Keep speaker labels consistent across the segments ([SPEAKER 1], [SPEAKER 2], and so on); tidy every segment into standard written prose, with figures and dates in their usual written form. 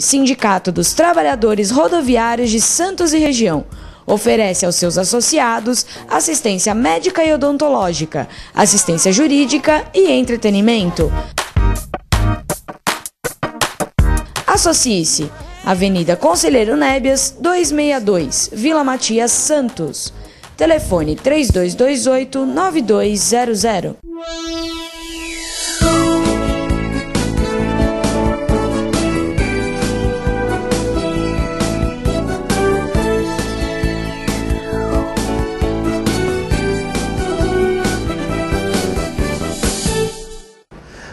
[SPEAKER 1] Sindicato dos Trabalhadores Rodoviários de Santos e Região. Oferece aos seus associados assistência médica e odontológica, assistência jurídica e entretenimento. Associe-se. Avenida Conselheiro Nébias, 262, Vila Matias, Santos. Telefone 3228-9200.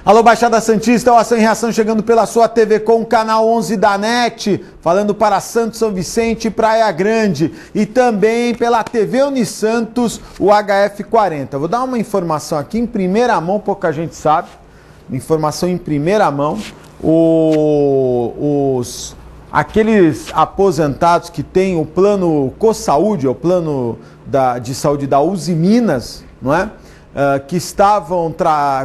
[SPEAKER 2] Alô, Baixada Santista, o Ação e Reação chegando pela sua TV com canal 11 da NET, falando para Santos, São Vicente e Praia Grande, e também pela TV Unisantos, o HF40. Vou dar uma informação aqui em primeira mão, pouca gente sabe, informação em primeira mão, aqueles aposentados que têm o plano CoSaúde, o plano de saúde da Uzi Minas, não é? Que estavam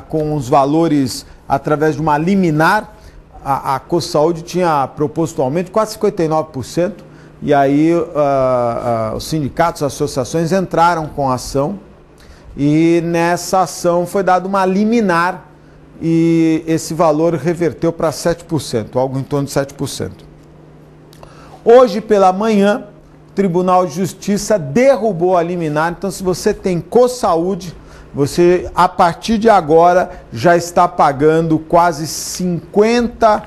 [SPEAKER 2] com os valores através de uma liminar, a CoSaúde tinha proposto um aumento de quase 59%, e aí os sindicatos, as associações entraram com a ação, e nessa ação foi dada uma liminar, e esse valor reverteu para 7%, algo em torno de 7%. Hoje pela manhã, o Tribunal de Justiça derrubou a liminar, então se você tem CoSaúde, você, a partir de agora, já está pagando quase 59%,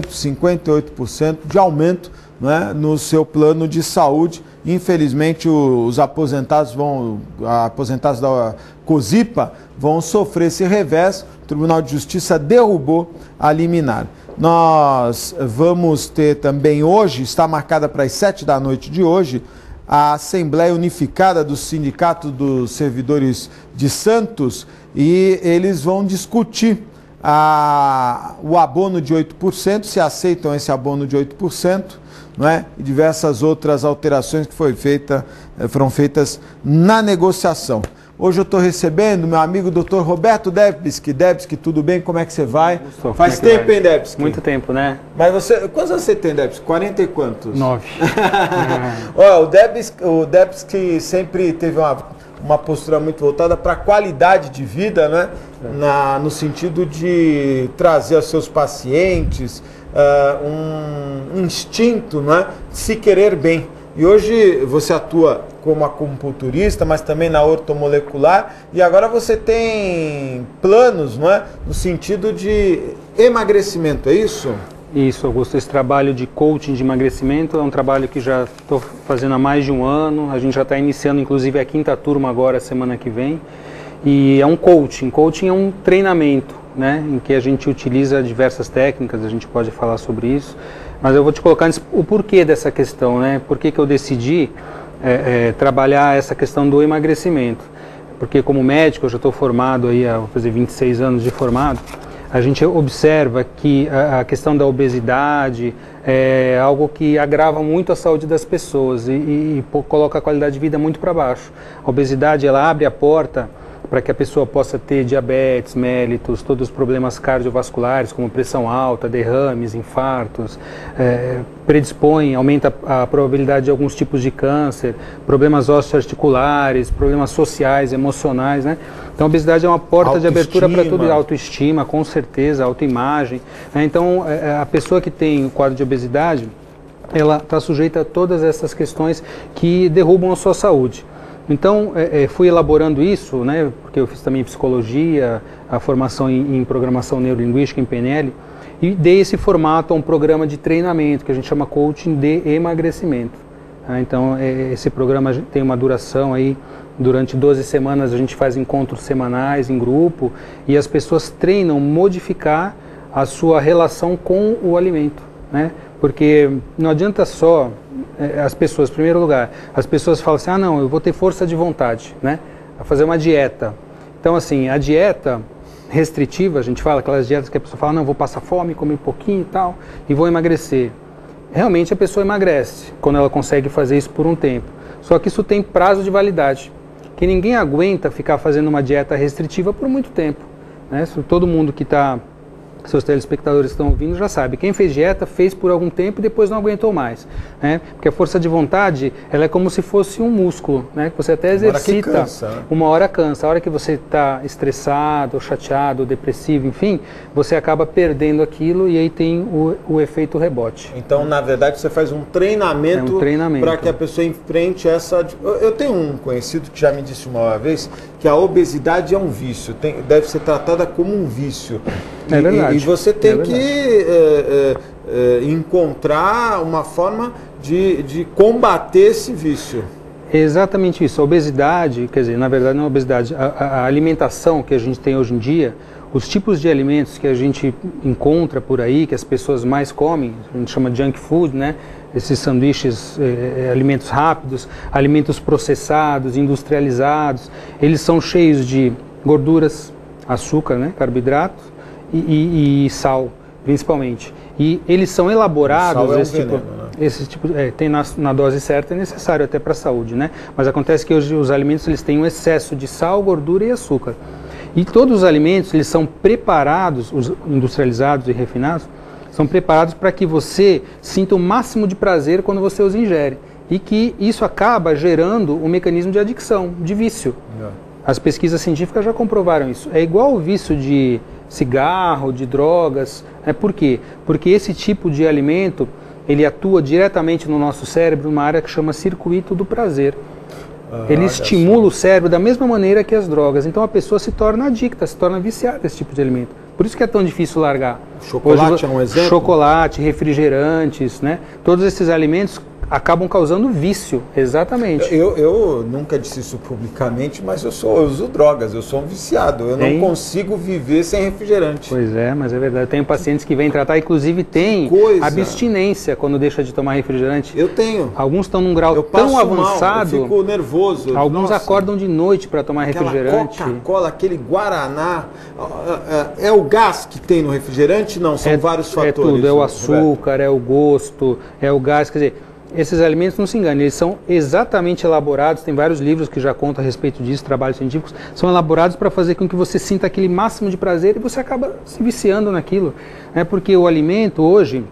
[SPEAKER 2] 58% de aumento, né, no seu plano de saúde. Infelizmente, os aposentados da COSIPA vão sofrer esse revés. O Tribunal de Justiça derrubou a liminar. Nós vamos ter também hoje, está marcada para as 7 da noite de hoje, a Assembleia Unificada do Sindicato dos Servidores de Santos, e eles vão discutir o abono de 8%, se aceitam esse abono de 8%, não é? E diversas outras alterações que foram feitas na negociação. Hoje eu estou recebendo meu amigo Dr. Roberto Debski. Debski, tudo bem? Como é que você vai? Faz tempo, hein, Debski?
[SPEAKER 3] Muito tempo, né?
[SPEAKER 2] Mas quantos anos você tem, Debski? 40 e quantos?
[SPEAKER 3] 9.
[SPEAKER 2] Ó, o Debski sempre teve uma postura muito voltada para a qualidade de vida, né? No sentido de trazer aos seus pacientes um instinto, né? De se querer bem. E hoje você atua como acupunturista, mas também na ortomolecular, e agora você tem planos, não é? No sentido de emagrecimento, é isso?
[SPEAKER 3] Isso, Augusto. Esse trabalho de coaching de emagrecimento é um trabalho que já estou fazendo há mais de um ano. A gente já está iniciando, inclusive, a 5ª turma agora, semana que vem. E é um coaching. Coaching é um treinamento, né? Em que a gente utiliza diversas técnicas, a gente pode falar sobre isso. Mas eu vou te colocar o porquê dessa questão, né? Por que eu decidi trabalhar essa questão do emagrecimento? Porque como médico, eu já estou formado, vou fazer 26 anos de formado, a gente observa que a questão da obesidade é algo que agrava muito a saúde das pessoas e coloca a qualidade de vida muito para baixo. A obesidade, ela abre a porta para que a pessoa possa ter diabetes, mellitus, todos os problemas cardiovasculares, como pressão alta, derrames, infartos, aumenta a probabilidade de alguns tipos de câncer, problemas osteoarticulares, problemas sociais, emocionais, né? Então a obesidade é uma porta de abertura para tudo, autoestima, com certeza, autoimagem, né? Então a pessoa que tem o quadro de obesidade, ela está sujeita a todas essas questões que derrubam a sua saúde. Então, fui elaborando isso, né, porque eu fiz também psicologia, a formação em programação neurolinguística, em PNL, e dei esse formato a um programa de treinamento, que a gente chama coaching de emagrecimento. Então, esse programa tem uma duração aí, durante 12 semanas a gente faz encontros semanais em grupo, e as pessoas treinam modificar a sua relação com o alimento, né? Porque não adianta só as pessoas, em primeiro lugar, as pessoas falam assim, não, eu vou ter força de vontade, né, a fazer uma dieta. Então, assim, a dieta restritiva, a gente fala, aquelas dietas que a pessoa fala, não, vou passar fome, comer pouquinho e tal, e vou emagrecer. Realmente a pessoa emagrece, quando ela consegue fazer isso por um tempo. Só que isso tem prazo de validade, que ninguém aguenta ficar fazendo uma dieta restritiva por muito tempo, né? Todo mundo que está seus telespectadores que estão ouvindo já sabem, quem fez dieta fez por algum tempo e depois não aguentou mais, né? Porque a força de vontade, ela é como se fosse um músculo, né? Que você até exercita, uma hora cansa, a hora que você está estressado, chateado, depressivo, enfim, você acaba perdendo aquilo e aí tem o efeito rebote.
[SPEAKER 2] Então, na verdade, você faz um treinamento, para que a pessoa enfrente essa... Eu tenho um conhecido que já me disse uma vez que a obesidade é um vício, deve ser tratada como um vício.
[SPEAKER 3] É verdade.
[SPEAKER 2] E você tem que encontrar uma forma de combater esse vício.
[SPEAKER 3] É exatamente isso. A obesidade, quer dizer, na verdade não é a obesidade, a alimentação que a gente tem hoje em dia, os tipos de alimentos que a gente encontra por aí, que as pessoas mais comem, a gente chama de junk food, né? Esses sanduíches, alimentos rápidos, alimentos processados, industrializados, eles são cheios de gorduras, açúcar, né? Carboidrato e sal, principalmente. E eles são elaborados, esse tipo, tem na dose certa, é necessário até para a saúde, né? Mas acontece que hoje os alimentos eles têm um excesso de sal, gordura e açúcar. E todos os alimentos eles são preparados, os industrializados e refinados, são preparados para que você sinta o máximo de prazer quando você os ingere. E que isso acaba gerando um mecanismo de adicção, de vício. As pesquisas científicas já comprovaram isso. É igual o vício de cigarro, de drogas. Por quê? Porque esse tipo de alimento, ele atua diretamente no nosso cérebro, numa área que chama circuito do prazer. Ele estimula o cérebro da mesma maneira que as drogas. Então a pessoa se torna adicta, se torna viciada desse tipo de alimento. Por isso que é tão difícil largar.
[SPEAKER 2] Chocolate é um exemplo?
[SPEAKER 3] Chocolate, refrigerantes, né? Todos esses alimentos acabam causando vício, exatamente.
[SPEAKER 2] Eu nunca disse isso publicamente, mas eu uso drogas, eu sou um viciado, eu não consigo viver sem refrigerante.
[SPEAKER 3] Pois é, mas é verdade. Eu tenho pacientes que vêm tratar, inclusive tem abstinência quando deixa de tomar refrigerante.
[SPEAKER 2] Eu tenho.
[SPEAKER 3] Alguns estão num grau tão avançado.
[SPEAKER 2] Eu fico nervoso.
[SPEAKER 3] Alguns acordam de noite para tomar refrigerante.
[SPEAKER 2] Coca-Cola, aquele Guaraná, é o gás que tem no refrigerante? Não, são vários fatores.
[SPEAKER 3] É tudo, é o açúcar, é o gosto, é o gás, quer dizer... Esses alimentos, não se enganem, eles são exatamente elaborados, tem vários livros que já contam a respeito disso, trabalhos científicos, são elaborados para fazer com que você sinta aquele máximo de prazer e você acaba se viciando naquilo. Porque o alimento hoje,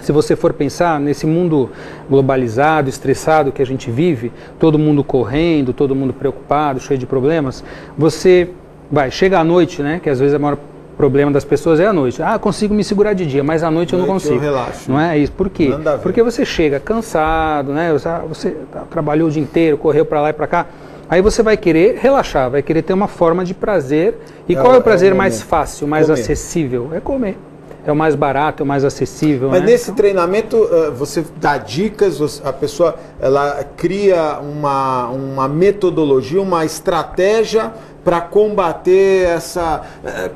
[SPEAKER 3] se você for pensar nesse mundo globalizado, estressado que a gente vive, todo mundo correndo, todo mundo preocupado, cheio de problemas, você chega à noite, né, que às vezes é o maior problema das pessoas é à noite. Consigo me segurar de dia, mas à noite eu não consigo. Eu relaxo. Não é isso? Por quê? Porque você chega cansado, né? Você trabalhou o dia inteiro, correu para lá e para cá. Aí você vai querer relaxar, vai querer ter uma forma de prazer. E qual é o prazer mais fácil, mais acessível? É comer. É o mais barato, é o mais acessível.
[SPEAKER 2] Mas nesse treinamento você dá dicas, a pessoa ela cria uma metodologia, uma estratégia para combater essa...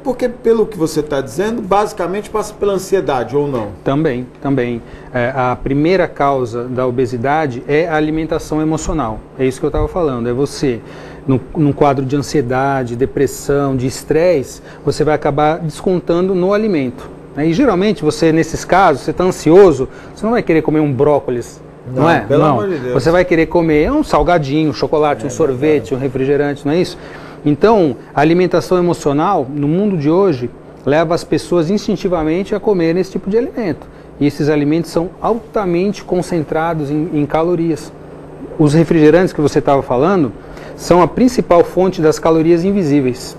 [SPEAKER 2] Porque, pelo que você está dizendo, basicamente passa pela ansiedade, ou não?
[SPEAKER 3] Também. A primeira causa da obesidade é a alimentação emocional. É isso que eu estava falando. É você, num quadro de ansiedade, depressão, de estresse, você vai acabar descontando no alimento. E geralmente, você, nesses casos, você está ansioso, você não vai querer comer um brócolis. Não é?
[SPEAKER 2] Pelo amor de Deus.
[SPEAKER 3] Você vai querer comer um salgadinho, um chocolate, um sorvete, um refrigerante, não é isso? Então, a alimentação emocional, no mundo de hoje, leva as pessoas instintivamente a comer esse tipo de alimento. E esses alimentos são altamente concentrados em calorias. Os refrigerantes que você estava falando são a principal fonte das calorias invisíveis.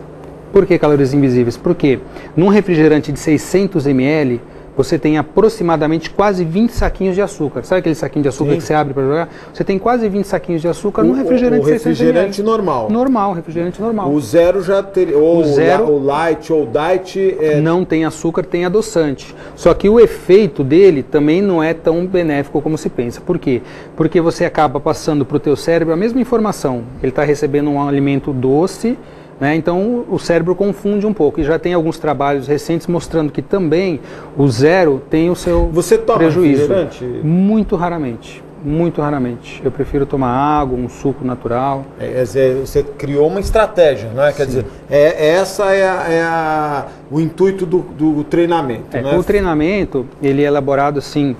[SPEAKER 3] Por que calorias invisíveis? Porque num refrigerante de 600 ml, você tem aproximadamente quase 20 saquinhos de açúcar. Sabe aquele saquinho de açúcar que você abre para jogar? Você tem quase 20 saquinhos de açúcar no refrigerante de 600 ml.
[SPEAKER 2] O refrigerante normal.
[SPEAKER 3] Normal, refrigerante normal.
[SPEAKER 2] O zero já teria, o light ou o diet...
[SPEAKER 3] Não tem açúcar, tem adoçante. Só que o efeito dele também não é tão benéfico como se pensa. Por quê? Porque você acaba passando para o teu cérebro a mesma informação. Ele está recebendo um alimento doce, né? Então o cérebro confunde um pouco. E já tem alguns trabalhos recentes mostrando que também o zero tem o seu prejuízo.
[SPEAKER 2] Você toma refrigerante?
[SPEAKER 3] Muito raramente. Muito raramente. Eu prefiro tomar água, um suco natural.
[SPEAKER 2] Você criou uma estratégia, não é? Quer dizer, essa o intuito do treinamento. Né?
[SPEAKER 3] O treinamento, ele é elaborado assim,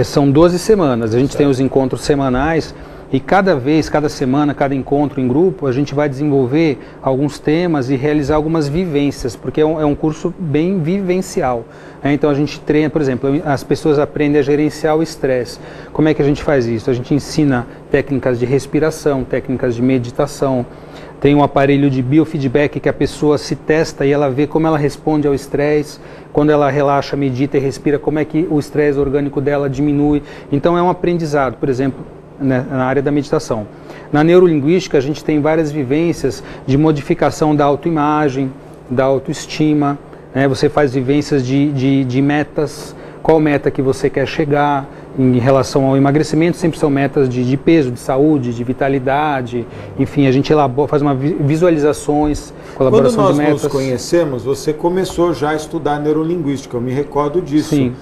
[SPEAKER 3] são 12 semanas. A gente tem os encontros semanais E cada semana, cada encontro em grupo, a gente vai desenvolver alguns temas e realizar algumas vivências, porque é um curso bem vivencial. Então a gente treina, por exemplo, as pessoas aprendem a gerenciar o estresse. Como é que a gente faz isso? A gente ensina técnicas de respiração, técnicas de meditação. Tem um aparelho de biofeedback que a pessoa se testa e ela vê como ela responde ao estresse. Quando ela relaxa, medita e respira, como é que o estresse orgânico dela diminui. Então é um aprendizado, por exemplo, na área da meditação. Na neurolinguística a gente tem várias vivências de modificação da autoimagem, da autoestima. Você faz vivências de metas. Qual meta que você quer chegar em relação ao emagrecimento? Sempre são metas de peso, de saúde, de vitalidade. Enfim, a gente faz visualizações, colaboração de metas.
[SPEAKER 2] Quando nós nos conhecemos, você começou já a estudar neurolinguística, eu me recordo disso.
[SPEAKER 3] Sim.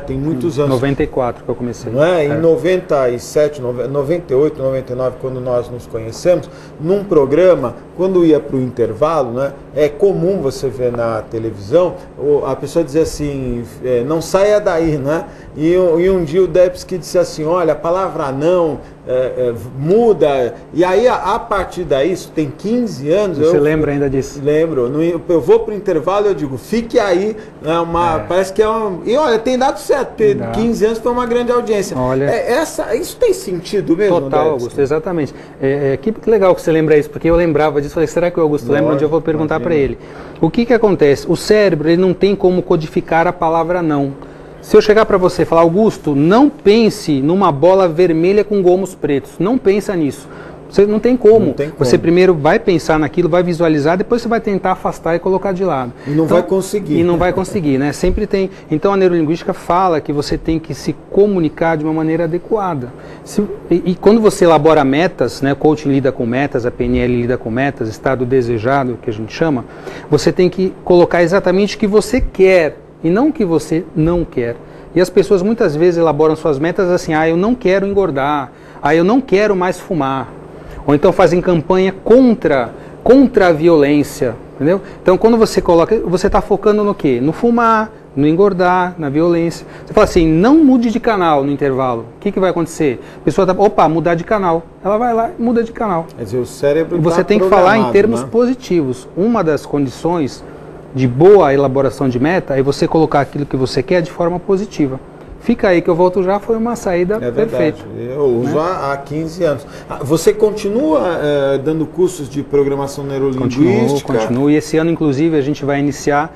[SPEAKER 2] Tem muitos anos.
[SPEAKER 3] 94 que eu comecei.
[SPEAKER 2] Em 97, 98, 99, quando nós nos conhecemos, num programa, quando ia para o intervalo, é comum você ver na televisão, a pessoa dizer assim, não saia daí, E um dia o Debski disse assim, olha, a palavra não muda, e aí a partir daí, isso tem 15 anos...
[SPEAKER 3] Você lembra ainda disso?
[SPEAKER 2] Lembro, eu vou para o intervalo e eu digo, fique aí, parece que e olha, tem dado certo, porque 15 anos foi uma grande audiência.
[SPEAKER 3] Olha,
[SPEAKER 2] isso tem sentido mesmo,
[SPEAKER 3] total, Debski? Augusto, exatamente. Que legal que você lembra isso, porque eu lembrava disso, falei, será que o Augusto lembra? Onde eu vou perguntar para ele. O que acontece? O cérebro, ele não tem como codificar a palavra não. Se eu chegar para você e falar, Augusto, não pense numa bola vermelha com gomos pretos, não pensa nisso. Você não tem como. Você primeiro vai pensar naquilo, vai visualizar, depois você vai tentar afastar e colocar de lado.
[SPEAKER 2] E não vai conseguir.
[SPEAKER 3] E não vai conseguir, Sempre tem. Então a neurolinguística fala que você tem que se comunicar de uma maneira adequada. E quando você elabora metas, o coaching lida com metas, a PNL lida com metas, estado desejado, que a gente chama, você tem que colocar exatamente o que você quer e não o que você não quer. E as pessoas muitas vezes elaboram suas metas assim, eu não quero engordar, eu não quero mais fumar. Ou então fazem campanha contra a violência, entendeu? Então quando você coloca, você está focando no quê? No fumar, no engordar, na violência. Você fala assim, não mude de canal no intervalo. O que vai acontecer? A pessoa mudar de canal. Ela vai lá e muda de canal.
[SPEAKER 2] Quer dizer, o cérebro
[SPEAKER 3] você tem que falar em termos positivos. Uma das condições de boa elaboração de meta é você colocar aquilo que você quer de forma positiva. Fica aí que eu volto já, foi uma saída perfeita.
[SPEAKER 2] Eu uso há 15 anos. Você continua dando cursos de programação neurolinguística?
[SPEAKER 3] Continuo. E esse ano, inclusive, a gente vai iniciar,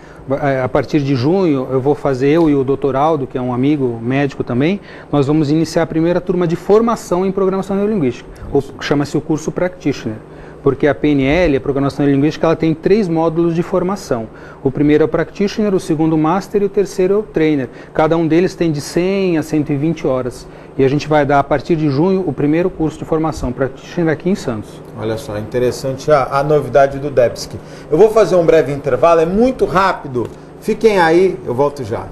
[SPEAKER 3] a partir de junho, eu e o Dr. Aldo, que é um amigo médico também, nós vamos iniciar a primeira turma de formação em programação neurolinguística. Chama-se o curso Practitioner. Porque a PNL, a Programação Neurolinguística, ela tem 3 módulos de formação. O primeiro é o Practitioner, o segundo o Master e o terceiro é o Trainer. Cada um deles tem de 100 a 120 horas. E a gente vai dar, a partir de junho, o primeiro curso de formação, Practitioner aqui em Santos.
[SPEAKER 2] Olha só, interessante a novidade do Debski. Eu vou fazer um breve intervalo, é muito rápido. Fiquem aí, eu volto já.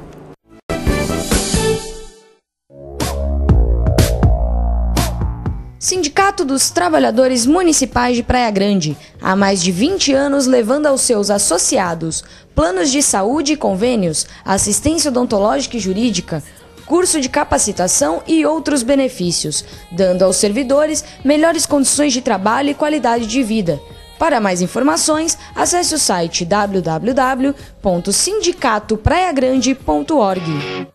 [SPEAKER 1] Sindicato dos Trabalhadores Municipais de Praia Grande, há mais de 20 anos levando aos seus associados planos de saúde e convênios, assistência odontológica e jurídica, curso de capacitação e outros benefícios, dando aos servidores melhores condições de trabalho e qualidade de vida. Para mais informações, acesse o site www.sindicatopraiagrande.org.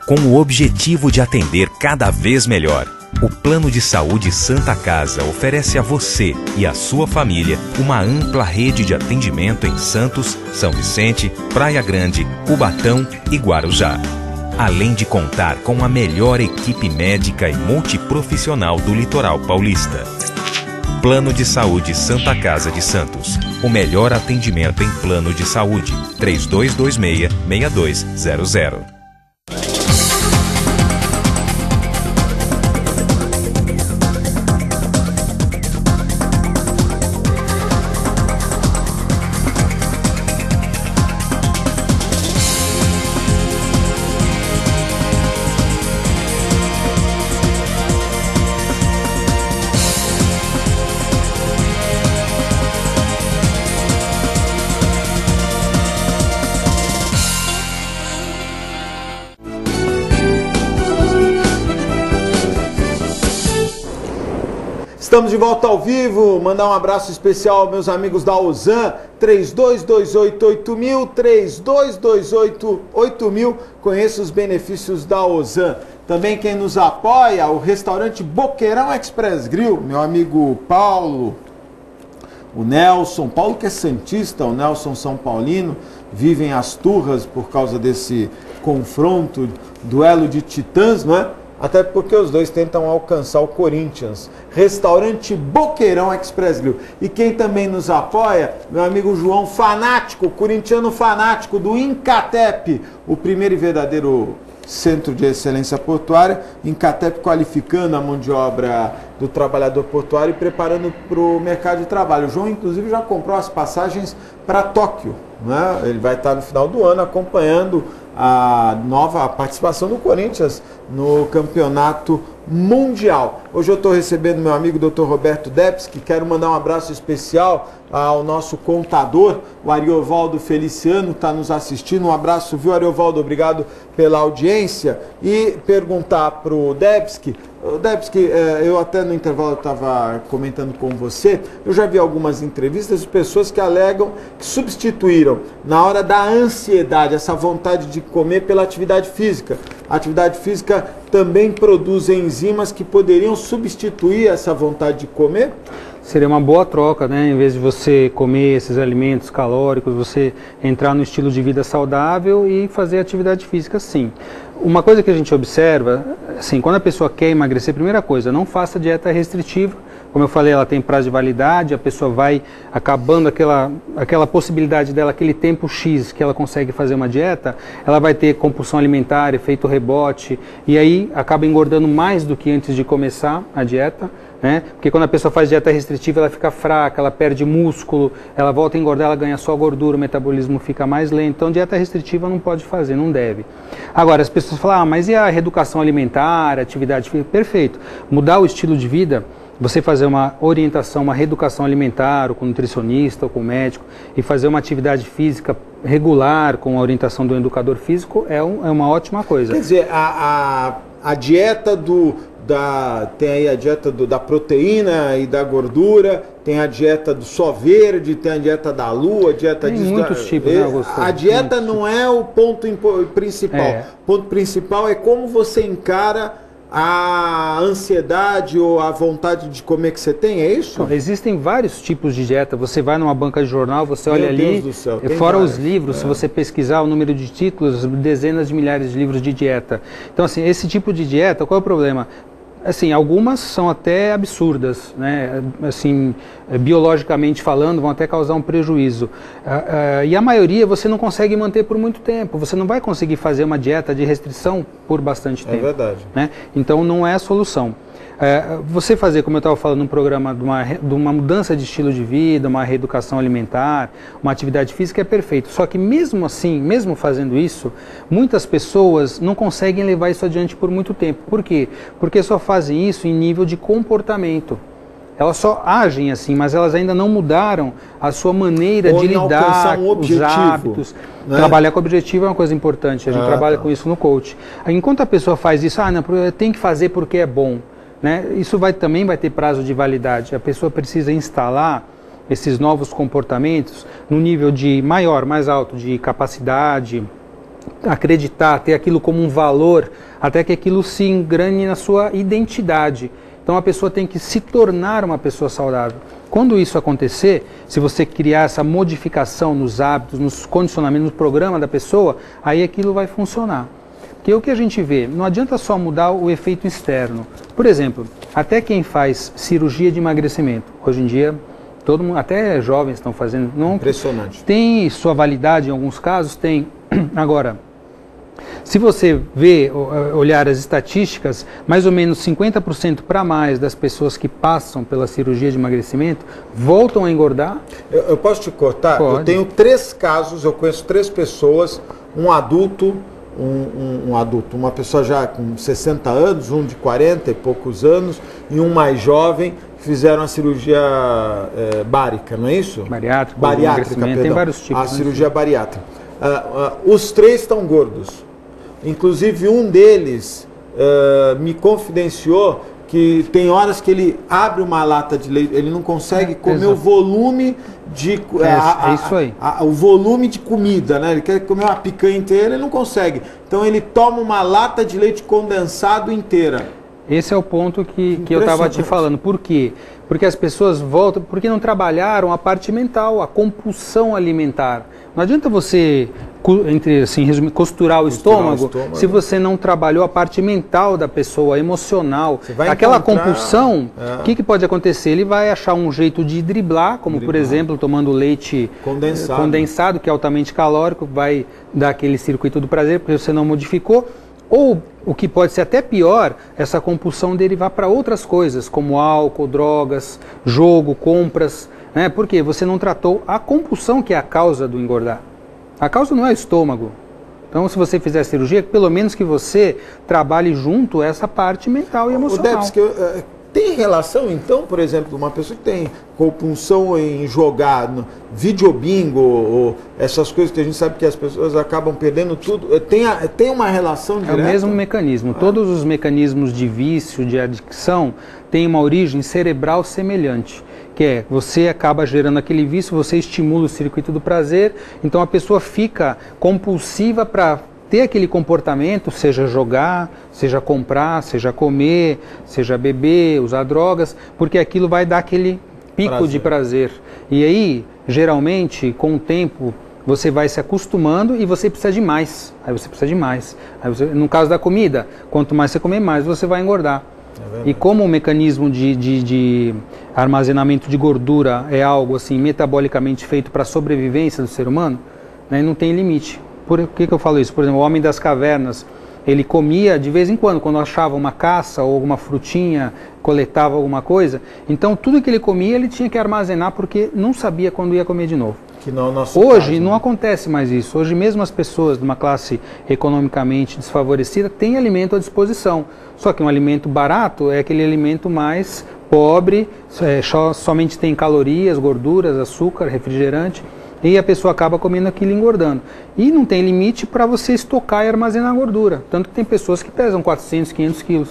[SPEAKER 4] Com o objetivo de atender cada vez melhor, o Plano de Saúde Santa Casa oferece a você e a sua família uma ampla rede de atendimento em Santos, São Vicente, Praia Grande, Cubatão e Guarujá. Além de contar com a melhor equipe médica e multiprofissional do litoral paulista. Plano de Saúde Santa Casa de Santos. O melhor atendimento em plano de saúde. 3226-6200.
[SPEAKER 2] Estamos de volta ao vivo, mandar um abraço especial aos meus amigos da Ozan, 32288000, 32288000, conheça os benefícios da Ozan. Também quem nos apoia, o restaurante Boqueirão Express Grill, meu amigo Paulo, o Nelson, Paulo que é santista, o Nelson São Paulino, vivem as turras por causa desse confronto, duelo de titãs, não é? Até porque os dois tentam alcançar o Corinthians. Restaurante Boqueirão Express Grill. E quem também nos apoia, meu amigo João Fanático, corintiano fanático do Incatep, o primeiro e verdadeiro centro de excelência portuária. Incatep qualificando a mão de obra do trabalhador portuário e preparando para o mercado de trabalho. O João, inclusive, já comprou as passagens para Tóquio, né? Ele vai estar no final do ano acompanhando a nova participação do Corinthians no campeonato mundial. Hoje eu estou recebendo meu amigo Dr. Roberto Debski, quero mandar um abraço especial ao nosso contador, o Ariovaldo Feliciano, está nos assistindo. Um abraço, viu, Ariovaldo? Obrigado pela audiência. E perguntar para o Debski, eu até no intervalo estava comentando com você, eu já vi algumas entrevistas de pessoas que alegam que substituíram, na hora da ansiedade, essa vontade de comer pela atividade física. A atividade física também produz enzimas que poderiam substituir essa vontade de comer?
[SPEAKER 3] Seria uma boa troca, né? Em vez de você comer esses alimentos calóricos, você entrar no estilo de vida saudável e fazer atividade física, sim. Uma coisa que a gente observa, assim, quando a pessoa quer emagrecer, primeira coisa, não faça dieta restritiva. Como eu falei, ela tem prazo de validade, a pessoa vai acabando aquela possibilidade dela, aquele tempo X que ela consegue fazer uma dieta, ela vai ter compulsão alimentar, efeito rebote, e aí acaba engordando mais do que antes de começar a dieta, né? Porque quando a pessoa faz dieta restritiva, ela fica fraca, ela perde músculo, ela volta a engordar, ela ganha só gordura, o metabolismo fica mais lento. Então, dieta restritiva não pode fazer, não deve. Agora, as pessoas falam, mas e a reeducação alimentar, atividade física? Perfeito. Mudar o estilo de vida, você fazer uma orientação, uma reeducação alimentar, ou com nutricionista, ou com médico, e fazer uma atividade física regular com a orientação do educador físico é uma ótima coisa.
[SPEAKER 2] Quer dizer, a dieta tem aí a dieta da proteína e da gordura, tem a dieta do só verde, tem a dieta da lua, a dieta
[SPEAKER 3] tem muitos tipos, né, Augusto?
[SPEAKER 2] A dieta não é o ponto principal. O ponto principal é como você encara a ansiedade ou a vontade de comer que você tem, é isso?
[SPEAKER 3] Então, existem vários tipos de dieta. Você vai numa banca de jornal, você olha ali, fora os livros, se você pesquisar o número de títulos, dezenas de milhares de livros de dieta. Então, assim, esse tipo de dieta, qual é o problema? Assim, algumas são até absurdas, né? Assim, biologicamente falando, vão até causar um prejuízo. E a maioria você não consegue manter por muito tempo. Você não vai conseguir fazer uma dieta de restrição por bastante tempo.
[SPEAKER 2] É verdade.
[SPEAKER 3] Né? Então não é a solução. Você fazer, como eu estava falando, um programa de uma mudança de estilo de vida, uma reeducação alimentar, uma atividade física é perfeito. Só que mesmo assim, mesmo fazendo isso, muitas pessoas não conseguem levar isso adiante por muito tempo. Por quê? Porque só fazem isso em nível de comportamento. Elas só agem assim, mas elas ainda não mudaram a sua maneira de lidar com os hábitos. Né? Trabalhar com objetivo é uma coisa importante, a gente trabalha com isso no coach. Enquanto a pessoa faz isso, não, tem que fazer porque é bom. Né? Isso também vai ter prazo de validade. A pessoa precisa instalar esses novos comportamentos no nível de mais alto de capacidade, acreditar, ter aquilo como um valor, até que aquilo se engrane na sua identidade. Então a pessoa tem que se tornar uma pessoa saudável. Quando isso acontecer, se você criar essa modificação nos hábitos, nos condicionamentos, no programa da pessoa, aí aquilo vai funcionar. Porque o que a gente vê, não adianta só mudar o efeito externo. Por exemplo, até quem faz cirurgia de emagrecimento, hoje em dia, todo mundo, até jovens estão fazendo. Não,
[SPEAKER 2] impressionante.
[SPEAKER 3] Tem sua validade em alguns casos? Tem. Agora, se você olhar as estatísticas, mais ou menos 50% para mais das pessoas que passam pela cirurgia de emagrecimento voltam a engordar.
[SPEAKER 2] Eu posso te cortar? Pode. Eu tenho 3 casos, eu conheço 3 pessoas, um adulto, uma pessoa já com 60 anos, um de 40 e poucos anos e um mais jovem, que fizeram a cirurgia bárica, não é isso?
[SPEAKER 3] Bariátrica, perdão. Tem vários tipos.
[SPEAKER 2] A cirurgia bariátrica. Os 3 estão gordos. Inclusive um deles me confidenciou que tem horas que ele abre uma lata de leite, ele não consegue comer o volume de
[SPEAKER 3] isso aí.
[SPEAKER 2] O volume de comida, né? Ele quer comer uma picanha inteira, ele não consegue. Então ele toma uma lata de leite condensado inteira.
[SPEAKER 3] Esse é o ponto que eu estava te falando. Por quê? Porque as pessoas voltam, porque não trabalharam a parte mental, a compulsão alimentar. Não adianta você, costurar o estômago se você não trabalhou a parte mental da pessoa, emocional. Aquela compulsão, o que pode acontecer? Ele vai achar um jeito de driblar, como por exemplo, tomando leite condensado, que é altamente calórico, vai dar aquele circuito do prazer, porque você não modificou. Ou, o que pode ser até pior, essa compulsão derivar para outras coisas, como álcool, drogas, jogo, compras. Porque você não tratou a compulsão, que é a causa do engordar. A causa não é o estômago. Então, se você fizer a cirurgia, pelo menos que você trabalhe junto essa parte mental e emocional.
[SPEAKER 2] Tem relação, então, por exemplo, uma pessoa que tem compulsão em jogar no videobingo, ou essas coisas que a gente sabe que as pessoas acabam perdendo tudo, tem uma relação direta?
[SPEAKER 3] É o mesmo mecanismo. Todos os mecanismos de vício, de adicção, têm uma origem cerebral semelhante. Que é, você acaba gerando aquele vício, você estimula o circuito do prazer, então a pessoa fica compulsiva para ter aquele comportamento, seja jogar, seja comprar, seja comer, seja beber, usar drogas, porque aquilo vai dar aquele pico de prazer. E aí, geralmente, com o tempo, você vai se acostumando e você precisa de mais. Aí você precisa de mais. No caso da comida, quanto mais você comer, mais você vai engordar. E como o mecanismo de armazenamento de gordura é algo assim metabolicamente feito para a sobrevivência do ser humano, né, não tem limite. Por que eu falo isso? Por exemplo, o homem das cavernas, ele comia de vez em quando achava uma caça ou alguma frutinha, coletava alguma coisa. Então tudo que ele comia ele tinha que armazenar porque não sabia quando ia comer de novo.
[SPEAKER 2] Que não é o nosso
[SPEAKER 3] Hoje
[SPEAKER 2] caso,
[SPEAKER 3] não acontece mais isso. Hoje mesmo as pessoas de uma classe economicamente desfavorecida têm alimento à disposição. Só que um alimento barato é aquele alimento mais pobre, somente tem calorias, gorduras, açúcar, refrigerante. E a pessoa acaba comendo aquilo e engordando. E não tem limite para você estocar e armazenar gordura. Tanto que tem pessoas que pesam 400, 500 quilos.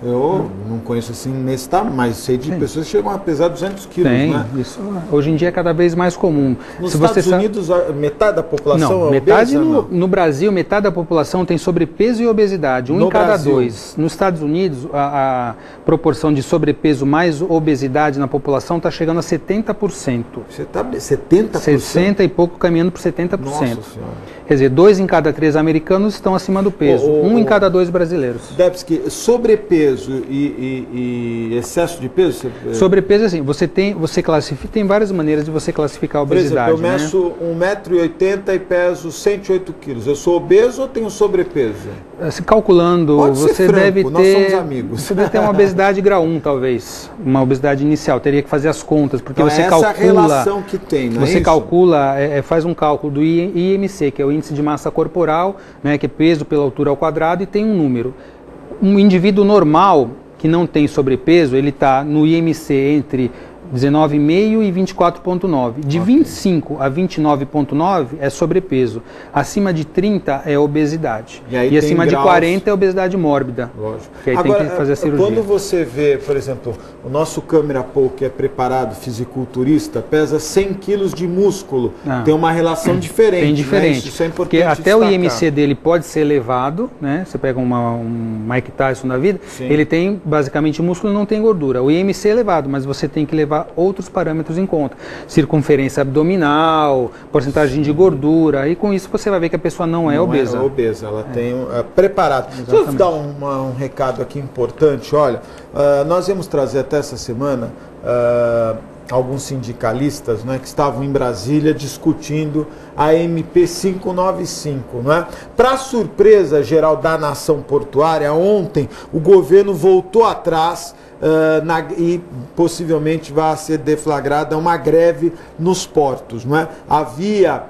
[SPEAKER 2] Eu não conheço assim nesse tamanho, mas sei de pessoas que chegam a pesar 200 quilos,
[SPEAKER 3] né? Isso hoje em dia é cada vez mais comum.
[SPEAKER 2] Nos Estados Unidos, metade da população é obesa?
[SPEAKER 3] No Brasil, metade da população tem sobrepeso e obesidade, em cada dois. Nos Estados Unidos, a proporção de sobrepeso mais obesidade na população está chegando a 70%.
[SPEAKER 2] Você está 70%?
[SPEAKER 3] 60 e pouco, caminhando para 70%.
[SPEAKER 2] Nossa Senhora.
[SPEAKER 3] Quer dizer, 2 em cada 3 americanos estão acima do peso, 1 em cada 2 brasileiros.
[SPEAKER 2] Debski, sobrepeso e excesso de peso?
[SPEAKER 3] Sobrepeso, assim, você classifica, tem várias maneiras de você classificar a obesidade.
[SPEAKER 2] Por exemplo, eu meço 1,80 m e peso 108 quilos. Eu sou obeso ou tenho sobrepeso?
[SPEAKER 3] Se calculando, você deve ter...
[SPEAKER 2] Nós somos amigos.
[SPEAKER 3] Você deve ter uma obesidade grau 1, talvez. Uma obesidade inicial. Teria que fazer as contas, porque
[SPEAKER 2] então,
[SPEAKER 3] você
[SPEAKER 2] calcula...
[SPEAKER 3] essa
[SPEAKER 2] relação que tem, não é
[SPEAKER 3] Você
[SPEAKER 2] isso?
[SPEAKER 3] calcula, faz um cálculo do IMC, que é o índice de massa corporal, né, que é peso pela altura ao quadrado, e tem um número. Um indivíduo normal, que não tem sobrepeso, ele está no IMC entre 19,5 e 24,9. De 25 a 29,9 é sobrepeso. Acima de 30 é obesidade. E acima de 40 é obesidade mórbida.
[SPEAKER 2] Lógico.
[SPEAKER 3] Que aí
[SPEAKER 2] agora,
[SPEAKER 3] tem que fazer a cirurgia.
[SPEAKER 2] Quando você vê, por exemplo, o nosso câmera que é preparado, fisiculturista, pesa 100 quilos de músculo. Tem uma relação diferente.
[SPEAKER 3] Tem diferente.
[SPEAKER 2] Né? Isso é importante
[SPEAKER 3] porque até
[SPEAKER 2] destacar.
[SPEAKER 3] o IMC dele pode ser elevado, né? Você pega um Mike Tyson da vida, ele tem basicamente músculo e não tem gordura. O IMC é elevado, mas você tem que levar outros parâmetros em conta. Circunferência abdominal, porcentagem de gordura, e com isso você vai ver que a pessoa não é obesa.
[SPEAKER 2] Não é obesa, ela tem preparado. Deixa eu dar um recado aqui importante. Olha, nós íamos trazer até essa semana alguns sindicalistas, né, que estavam em Brasília discutindo a MP 595. Né? Para surpresa geral da nação portuária, ontem o governo voltou atrás e possivelmente vai ser deflagrada uma greve nos portos. Não é? Havia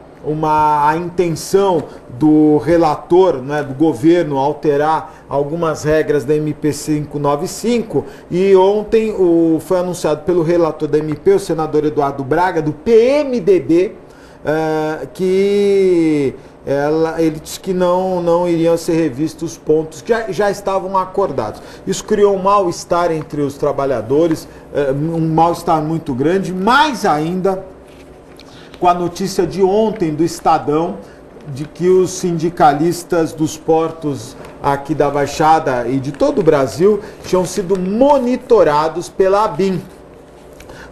[SPEAKER 2] a intenção do relator, né, do governo, alterar algumas regras da MP 595, e ontem foi anunciado pelo relator da MP, o senador Eduardo Braga, do PMDB, que ele disse que não iriam ser revistos os pontos que já estavam acordados. Isso criou um mal-estar entre os trabalhadores, um mal-estar muito grande, mais ainda com a notícia de ontem do Estadão, de que os sindicalistas dos portos aqui da Baixada e de todo o Brasil tinham sido monitorados pela ABIN.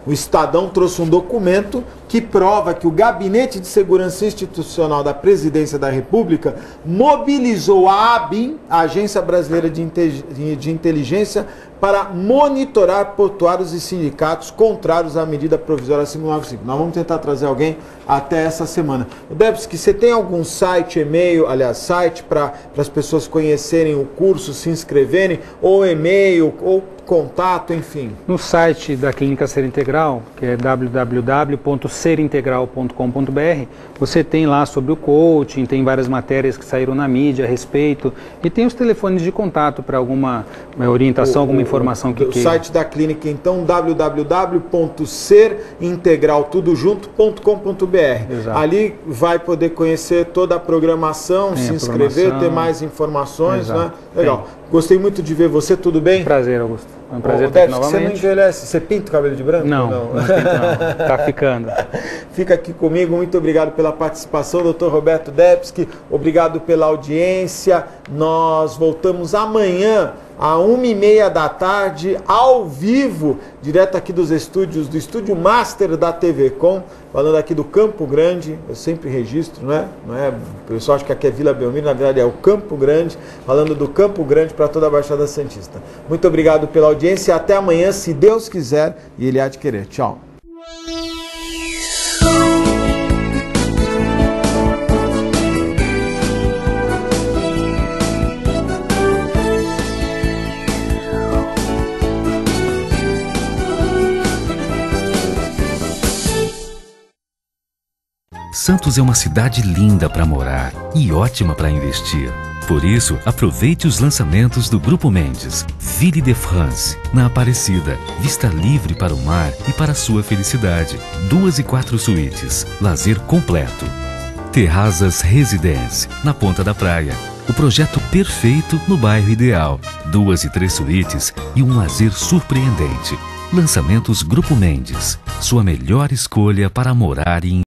[SPEAKER 2] O Estadão trouxe um documento que prova que o Gabinete de Segurança Institucional da Presidência da República mobilizou a ABIN, a Agência Brasileira de Inteligência, para monitorar portuários e sindicatos contrários à medida provisória 595. Nós vamos tentar trazer alguém até essa semana. Debski, você tem algum site, e-mail, site para as pessoas conhecerem o curso, se inscreverem, ou e-mail, ou contato, enfim?
[SPEAKER 3] No site da Clínica Ser Integral, que é www.serintegral.com.br, você tem lá sobre o coaching, tem várias matérias que saíram na mídia a respeito, e tem os telefones de contato para alguma orientação, alguma informação que queira.
[SPEAKER 2] O site da clínica, então, www.serintegraltudojunto.com.br. Ali vai poder conhecer toda a programação, se inscrever, ter mais informações, né? Legal. Gostei muito de ver você, tudo bem?
[SPEAKER 3] Prazer, Augusto. É um prazer estar aqui novamente.
[SPEAKER 2] Você não envelhece? Você pinta o cabelo de branco?
[SPEAKER 3] Não, não pinto não. Tá ficando.
[SPEAKER 2] Fica aqui comigo, muito obrigado pela participação, Dr. Roberto Debski, obrigado pela audiência. Nós voltamos amanhã, à 1h30 da tarde, ao vivo, direto aqui dos estúdios, do Estúdio Master da TV Com, falando aqui do Campo Grande. Eu sempre registro, não é? O pessoal acha que aqui é Vila Belmiro, na verdade é o Campo Grande, falando do Campo Grande para toda a Baixada Santista. Muito obrigado pela audiência, até amanhã, se Deus quiser e Ele há de querer. Tchau.
[SPEAKER 4] Santos é uma cidade linda para morar e ótima para investir. Por isso, aproveite os lançamentos do Grupo Mendes. Ville de France, na Aparecida. Vista livre para o mar e para a sua felicidade. 2 e 4 suítes. Lazer completo. Terrazas Residence, na Ponta da Praia. O projeto perfeito no bairro ideal. 2 e 3 suítes e um lazer surpreendente. Lançamentos Grupo Mendes. Sua melhor escolha para morar e investir.